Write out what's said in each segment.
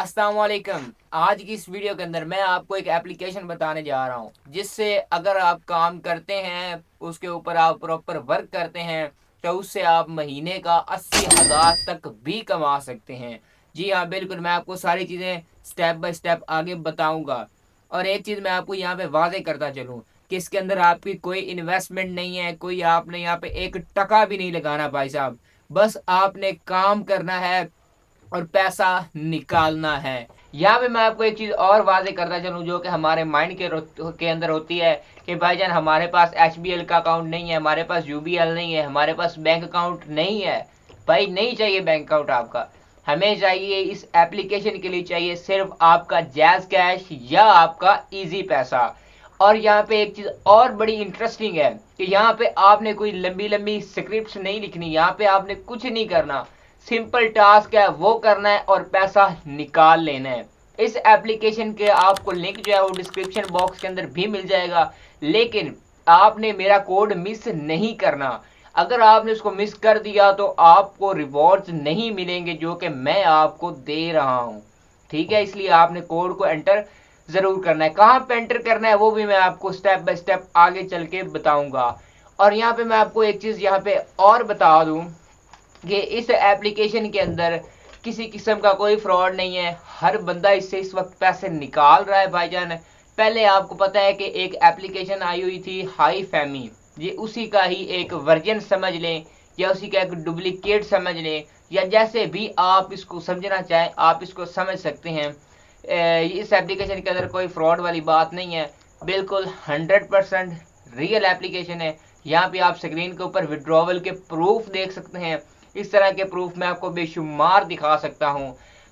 अस्सलाम वालेकुम। आज की इस वीडियो के अंदर मैं आपको एक एप्लीकेशन बताने जा रहा हूँ जिससे अगर आप काम करते हैं, उसके ऊपर आप प्रॉपर वर्क करते हैं तो उससे आप महीने का 80,000 तक भी कमा सकते हैं। जी हाँ, बिल्कुल, मैं आपको सारी चीज़ें स्टेप बाय स्टेप आगे बताऊंगा। और एक चीज़ मैं आपको यहाँ पे वाजे करता चलूँ कि इसके अंदर आपकी कोई इन्वेस्टमेंट नहीं है, कोई आपने यहाँ पे एक टका भी नहीं लगाना भाई साहब। बस आपने काम करना है और पैसा निकालना है। यहाँ पे मैं आपको एक चीज और वाजे करता चलूं जो कि हमारे माइंड के अंदर होती है कि भाईजान हमारे पास HBL का अकाउंट नहीं है, हमारे पास UBL नहीं है, हमारे पास बैंक अकाउंट नहीं है। भाई नहीं चाहिए बैंक अकाउंट आपका, हमें चाहिए इस एप्लीकेशन के लिए चाहिए सिर्फ आपका जैज़ कैश या आपका इजी पैसा। और यहाँ पे एक चीज और बड़ी इंटरेस्टिंग है कि यहाँ पे आपने कोई लंबी लंबी स्क्रिप्ट नहीं लिखनी, यहाँ पे आपने कुछ नहीं करना, सिंपल टास्क है वो करना है और पैसा निकाल लेना है। इस एप्लीकेशन के आपको लिंक जो है वो डिस्क्रिप्शन बॉक्स के अंदर भी मिल जाएगा, लेकिन आपने मेरा कोड मिस नहीं करना। अगर आपने उसको मिस कर दिया तो आपको रिवॉर्ड्स नहीं मिलेंगे जो कि मैं आपको दे रहा हूं। ठीक है, इसलिए आपने कोड को एंटर जरूर करना है। कहां पे एंटर करना है वो भी मैं आपको स्टेप बाय स्टेप आगे चल के बताऊंगा। और यहाँ पे मैं आपको एक चीज यहाँ पे और बता दूं कि इस एप्लीकेशन के अंदर किसी किस्म का कोई फ्रॉड नहीं है। हर बंदा इससे इस वक्त पैसे निकाल रहा है भाईजान। पहले आपको पता है कि एक एप्लीकेशन आई हुई थी हाई फैमी, ये उसी का ही एक वर्जन समझ लें या उसी का एक डुप्लीकेट समझ लें, या जैसे भी आप इसको समझना चाहें आप इसको समझ सकते हैं। इस एप्लीकेशन के अंदर कोई फ्रॉड वाली बात नहीं है, बिल्कुल 100% रियल एप्लीकेशन है। यहाँ पे आप स्क्रीन के ऊपर विड्रॉवल के प्रूफ देख सकते हैं। इस तरह के प्रूफ मैं आपको बेशुमार दिखा सकता हूं।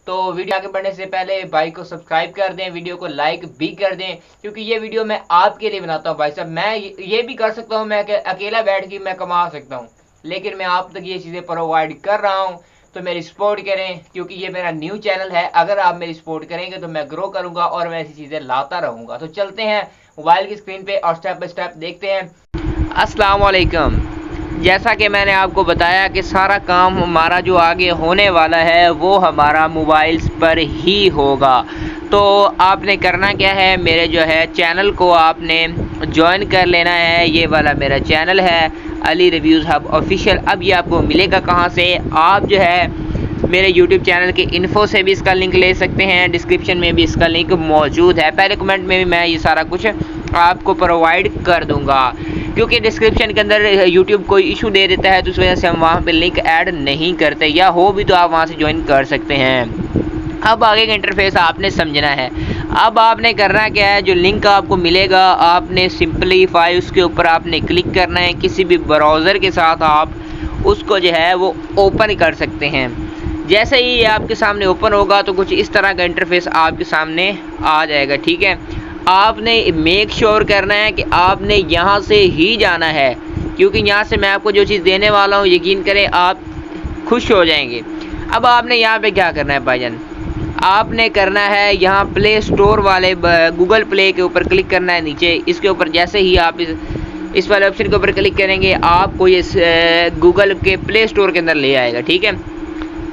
तो वीडियो आगे बढ़ने से पहले भाई को सब्सक्राइब कर दें, वीडियो को लाइक भी कर दें, क्योंकि ये वीडियो मैं आपके लिए बनाता हूं भाई साहब। मैं ये भी कर सकता हूं, मैं अकेला बैठ के मैं कमा सकता हूं, लेकिन मैं आप तक ये चीज़ें प्रोवाइड कर रहा हूं। तो मेरी सपोर्ट करें, क्योंकि ये मेरा न्यू चैनल है। अगर आप मेरी सपोर्ट करेंगे तो मैं ग्रो करूंगा और मैं ऐसी चीज़ें लाता रहूंगा। तो चलते हैं मोबाइल की स्क्रीन पे और स्टेप बाय स्टेप देखते हैं। अस्सलाम वालेकुम। जैसा कि मैंने आपको बताया कि सारा काम हमारा जो आगे होने वाला है वो हमारा मोबाइल्स पर ही होगा। तो आपने करना क्या है, मेरे जो है चैनल को आपने ज्वाइन कर लेना है। ये वाला मेरा चैनल है अली रिव्यूज़ हब ऑफिशियल। अब ये आपको मिलेगा कहाँ से, आप जो है मेरे YouTube चैनल के इन्फो से भी इसका लिंक ले सकते हैं, डिस्क्रिप्शन में भी इसका लिंक मौजूद है, पहले कमेंट में भी मैं ये सारा कुछ आपको प्रोवाइड कर दूंगा। क्योंकि डिस्क्रिप्शन के अंदर YouTube कोई इशू दे देता है तो उस वजह से हम वहाँ पे लिंक ऐड नहीं करते, या हो भी तो आप वहाँ से ज्वाइन कर सकते हैं। अब आगे का इंटरफेस आपने समझना है। अब आपने करना क्या है, जो लिंक आपको मिलेगा आपने सिंपलीफाई उसके ऊपर आपने क्लिक करना है। किसी भी ब्राउज़र के साथ आप उसको जो है वो ओपन कर सकते हैं। जैसे ही ये आपके सामने ओपन होगा तो कुछ इस तरह का इंटरफेस आपके सामने आ जाएगा। ठीक है, आपने मेक श्योर करना है कि आपने यहाँ से ही जाना है, क्योंकि यहाँ से मैं आपको जो चीज़ देने वाला हूँ यकीन करें आप खुश हो जाएंगे। अब आपने यहाँ पे क्या करना है भाईजान, आपने करना है यहाँ प्ले स्टोर वाले गूगल प्ले के ऊपर क्लिक करना है। नीचे इसके ऊपर जैसे ही आप इस वाले ऑप्शन के ऊपर क्लिक करेंगे आपको ये गूगल के प्ले स्टोर के अंदर ले आएगा। ठीक है,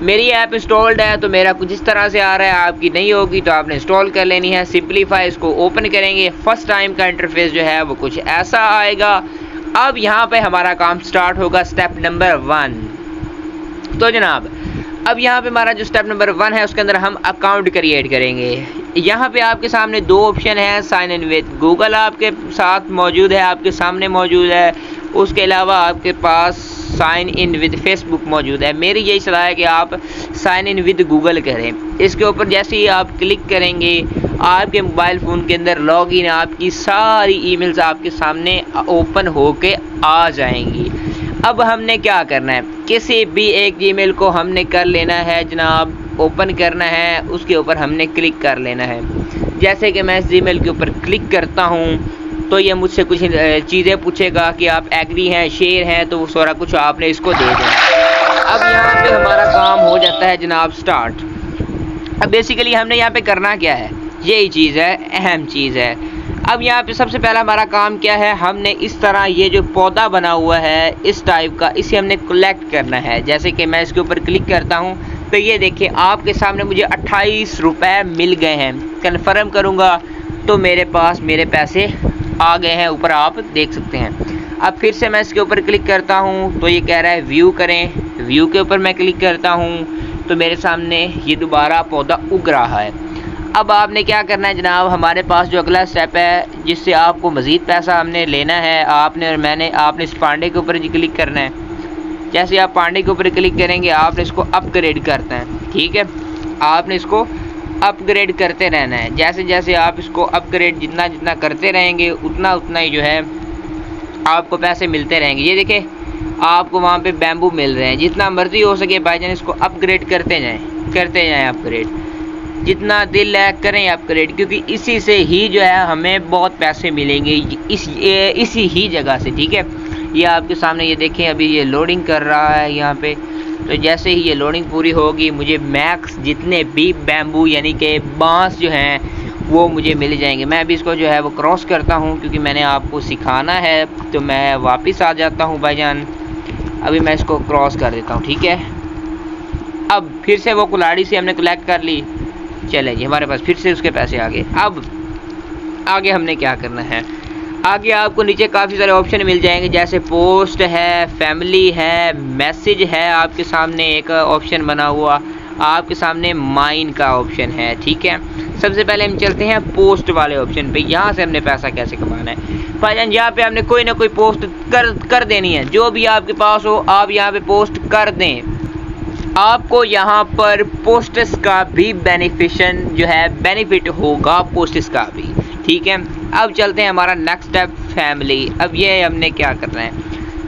मेरी ऐप इंस्टॉल्ड है तो मेरा कुछ इस तरह से आ रहा है, आपकी नहीं होगी तो आपने इंस्टॉल कर लेनी है। सिंपलीफाई इसको ओपन करेंगे, फर्स्ट टाइम का इंटरफेस जो है वो कुछ ऐसा आएगा। अब यहाँ पे हमारा काम स्टार्ट होगा, स्टेप नंबर 1। तो जनाब अब यहाँ पे हमारा जो स्टेप नंबर 1 है उसके अंदर हम अकाउंट क्रिएट करेंगे। यहाँ पे आपके सामने दो ऑप्शन है, साइन इन विद गूगल आपके साथ मौजूद है, आपके सामने मौजूद है। उसके अलावा आपके पास साइन इन विद फेसबुक मौजूद है। मेरी यही सलाह है कि आप साइन इन विद गूगल करें। इसके ऊपर जैसे ही आप क्लिक करेंगे आपके मोबाइल फ़ोन के अंदर लॉगिन आपकी सारी ईमेल्स आपके सामने ओपन होके आ जाएंगी। अब हमने क्या करना है, किसी भी एक ईमेल को हमने कर लेना है जनाब, ओपन करना है, उसके ऊपर हमने क्लिक कर लेना है। जैसे कि मैं इस ईमेल के ऊपर क्लिक करता हूँ तो ये मुझसे कुछ चीज़ें पूछेगा कि आप एग्री हैं, शेयर हैं, तो वो सारा कुछ आपने इसको दे देना। अब यहाँ पे हमारा काम हो जाता है जनाब स्टार्ट। अब बेसिकली हमने यहाँ पे करना क्या है, यही चीज़ है, अहम चीज़ है। अब यहाँ पे सबसे पहला हमारा काम क्या है, हमने इस तरह ये जो पौधा बना हुआ है इस टाइप का, इसे हमने कलेक्ट करना है। जैसे कि मैं इसके ऊपर क्लिक करता हूँ, तो ये देखिए आपके सामने मुझे 28 रुपये मिल गए हैं। कन्फर्म करूँगा तो मेरे पास मेरे पैसे आ गए हैं, ऊपर आप देख सकते हैं। अब फिर से मैं इसके ऊपर क्लिक करता हूँ तो ये कह रहा है व्यू करें। व्यू के ऊपर मैं क्लिक करता हूँ तो मेरे सामने ये दोबारा पौधा उग रहा है। अब आपने क्या करना है जनाब, हमारे पास जो अगला स्टेप है जिससे आपको मज़ीद पैसा हमने लेना है, आपने और मैंने, आपने इस पांडे के ऊपर क्लिक करना है। जैसे आप पांडे के ऊपर क्लिक करेंगे आपने इसको अपग्रेड करना है, ठीक है। आपने इसको अपग्रेड करते रहना है। जैसे जैसे आप इसको अपग्रेड जितना जितना करते रहेंगे उतना उतना ही जो है आपको पैसे मिलते रहेंगे। ये देखिए आपको वहाँ पे बैम्बू मिल रहे हैं। जितना मर्जी हो सके भाईजान इसको अपग्रेड करते जाएं अपग्रेड, जितना दिल है करें अपग्रेड, क्योंकि इसी से ही जो है हमें बहुत पैसे मिलेंगे इसी ही जगह से, ठीक है। ये आपके सामने ये देखें अभी ये लोडिंग कर रहा है यहाँ पे। तो जैसे ही ये लोडिंग पूरी होगी मुझे मैक्स जितने भी बैम्बू यानी कि बांस जो हैं वो मुझे मिल जाएंगे। मैं अभी इसको जो है वो क्रॉस करता हूँ क्योंकि मैंने आपको सिखाना है, तो मैं वापस आ जाता हूँ भाईजान। अभी मैं इसको क्रॉस कर देता हूँ, ठीक है। अब फिर से वो कुल्हाड़ी से हमने कलेक्ट कर ली, चले जी हमारे पास फिर से उसके पैसे आ गए। अब आगे हमने क्या करना है, आगे आपको नीचे काफ़ी सारे ऑप्शन मिल जाएंगे, जैसे पोस्ट है, फैमिली है, मैसेज है, आपके सामने एक ऑप्शन बना हुआ, आपके सामने माइन का ऑप्शन है, ठीक है। सबसे पहले हम चलते हैं पोस्ट वाले ऑप्शन पे। यहाँ से हमने पैसा कैसे कमाना है भाईजान, यहाँ पे हमने कोई ना कोई पोस्ट कर देनी है। जो भी आपके पास हो आप यहाँ पे पोस्ट कर दें। आपको यहाँ पर पोस्ट्स का भी बेनिफिट होगा पोस्ट्स का भी, ठीक है। अब चलते हैं हमारा नेक्स्ट स्टेप फैमिली। अब ये हमने क्या करना है,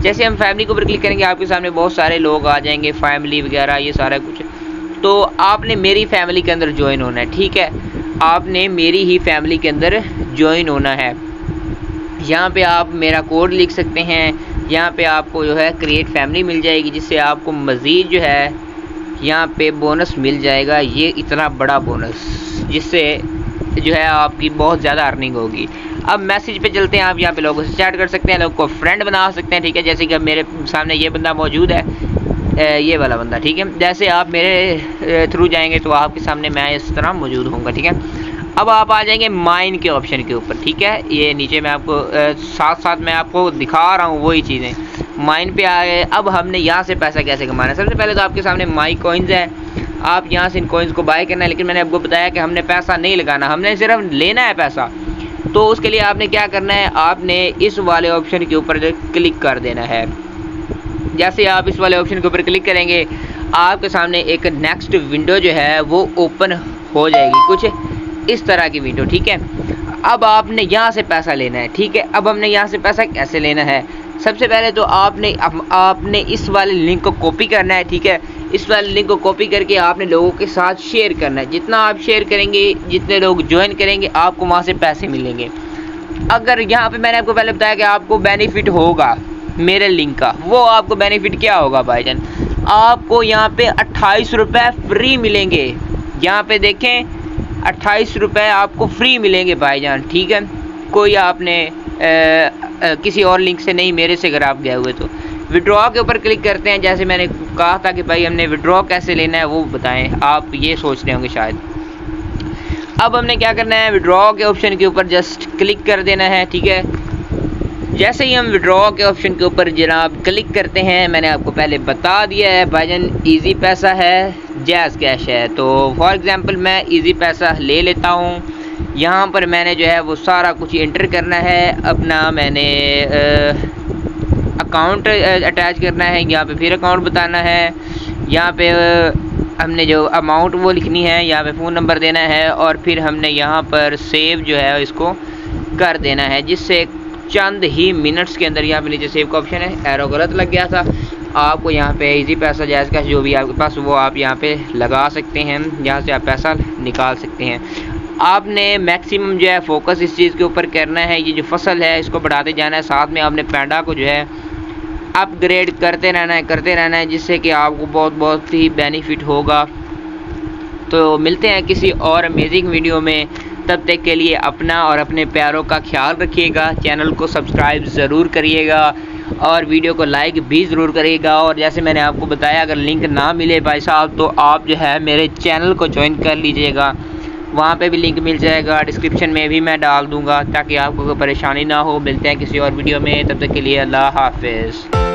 जैसे हम फैमिली के ऊपर क्लिक करेंगे आपके सामने बहुत सारे लोग आ जाएंगे, फैमिली वगैरह ये सारा कुछ। तो आपने मेरी फैमिली के अंदर ज्वाइन होना है, ठीक है। आपने मेरी ही फैमिली के अंदर ज्वाइन होना है। यहाँ पे आप मेरा कोड लिख सकते हैं, यहाँ पे आपको जो है क्रिएट फैमिली मिल जाएगी, जिससे आपको मज़ीद जो है यहाँ पे बोनस मिल जाएगा, ये इतना बड़ा बोनस, जिससे जो है आपकी बहुत ज़्यादा अर्निंग होगी। अब मैसेज पे चलते हैं। आप यहाँ पे लोगों से चैट कर सकते हैं, लोगों को फ्रेंड बना सकते हैं, ठीक है। जैसे कि मेरे सामने ये बंदा मौजूद है, ये वाला बंदा, ठीक है। जैसे आप मेरे थ्रू जाएंगे तो आपके सामने मैं इस तरह मौजूद होऊंगा, ठीक है। अब आप आ जाएंगे माइन के ऑप्शन के ऊपर, ठीक है। ये नीचे मैं आपको साथ साथ मैं आपको दिखा रहा हूँ वही चीज़ें। माइन पे आ गए। अब हमने यहाँ से पैसा कैसे कमाना है, सबसे पहले तो आपके सामने माई कॉइन्स है, आप यहाँ से इन कॉइन्स को बाय करना है। लेकिन मैंने आपको बताया कि हमने पैसा नहीं लगाना, हमने सिर्फ लेना है पैसा। तो उसके लिए आपने क्या करना है, आपने इस वाले ऑप्शन के ऊपर क्लिक कर देना है। जैसे आप इस वाले ऑप्शन के ऊपर क्लिक करेंगे आपके सामने एक नेक्स्ट विंडो जो है वो ओपन हो जाएगी, कुछ इस तरह की विंडो, ठीक है। अब आपने यहाँ से पैसा लेना है, ठीक है। अब हमने यहाँ से पैसा कैसे लेना है, सबसे पहले तो आपने इस वाले लिंक को कॉपी करना है, ठीक है। इस वाले लिंक को कॉपी करके आपने लोगों के साथ शेयर करना है। जितना आप शेयर करेंगे, जितने लोग ज्वाइन करेंगे, आपको वहाँ से पैसे मिलेंगे। अगर यहाँ पे मैंने आपको पहले बताया कि आपको बेनिफिट होगा मेरे लिंक का, वो आपको बेनिफिट क्या होगा भाईजान, आपको यहाँ पे 28 रुपये फ्री मिलेंगे। यहाँ पे देखें 28 रुपये आपको फ्री मिलेंगे भाईजान, ठीक है। कोई आपने किसी और लिंक से नहीं, मेरे से अगर आप गए हुए तो। विड्रॉ के ऊपर क्लिक करते हैं। जैसे मैंने कहा था कि भाई हमने विड्रॉ कैसे लेना है वो बताएं, आप ये सोच रहे होंगे शायद। अब हमने क्या करना है, विड्रॉ के ऑप्शन के ऊपर जस्ट क्लिक कर देना है, ठीक है। जैसे ही हम विड्रॉ के ऑप्शन के ऊपर जनाब क्लिक करते हैं, मैंने आपको पहले बता दिया है भाईजान, इजी पैसा है, जैज़ कैश है। तो फॉर एग्जांपल मैं इजी पैसा ले लेता हूँ। यहाँ पर मैंने जो है वो सारा कुछ एंटर करना है अपना, मैंने अकाउंट अटैच करना है, यहाँ पे फिर अकाउंट बताना है, यहाँ पे हमने जो अमाउंट वो लिखनी है, यहाँ पे फ़ोन नंबर देना है, और फिर हमने यहाँ पर सेव जो है इसको कर देना है, जिससे चंद ही मिनट्स के अंदर, यहाँ पे नीचे सेव का ऑप्शन है, एरो गलत लग गया था। आपको यहाँ पे इजी पैसा, जायज़ कैश जो भी आपके पास वो आप यहाँ पे लगा सकते हैं, यहाँ से आप पैसा निकाल सकते हैं। आपने मैक्सिमम जो है फोकस इस चीज़ के ऊपर करना है, ये जो फसल है इसको बढ़ाते जाना है, साथ में आपने पैंडा को जो है अपग्रेड करते रहना है, जिससे कि आपको बहुत ही बेनिफिट होगा। तो मिलते हैं किसी और अमेजिंग वीडियो में, तब तक के लिए अपना और अपने प्यारों का ख्याल रखिएगा। चैनल को सब्सक्राइब ज़रूर करिएगा और वीडियो को लाइक भी ज़रूर करिएगा। और जैसे मैंने आपको बताया, अगर लिंक ना मिले भाई साहब तो आप जो है मेरे चैनल को ज्वाइन कर लीजिएगा, वहाँ पे भी लिंक मिल जाएगा, डिस्क्रिप्शन में भी मैं डाल दूँगा ताकि आपको कोई परेशानी ना हो। मिलते हैं किसी और वीडियो में, तब तक के लिए अल्लाह हाफिज़।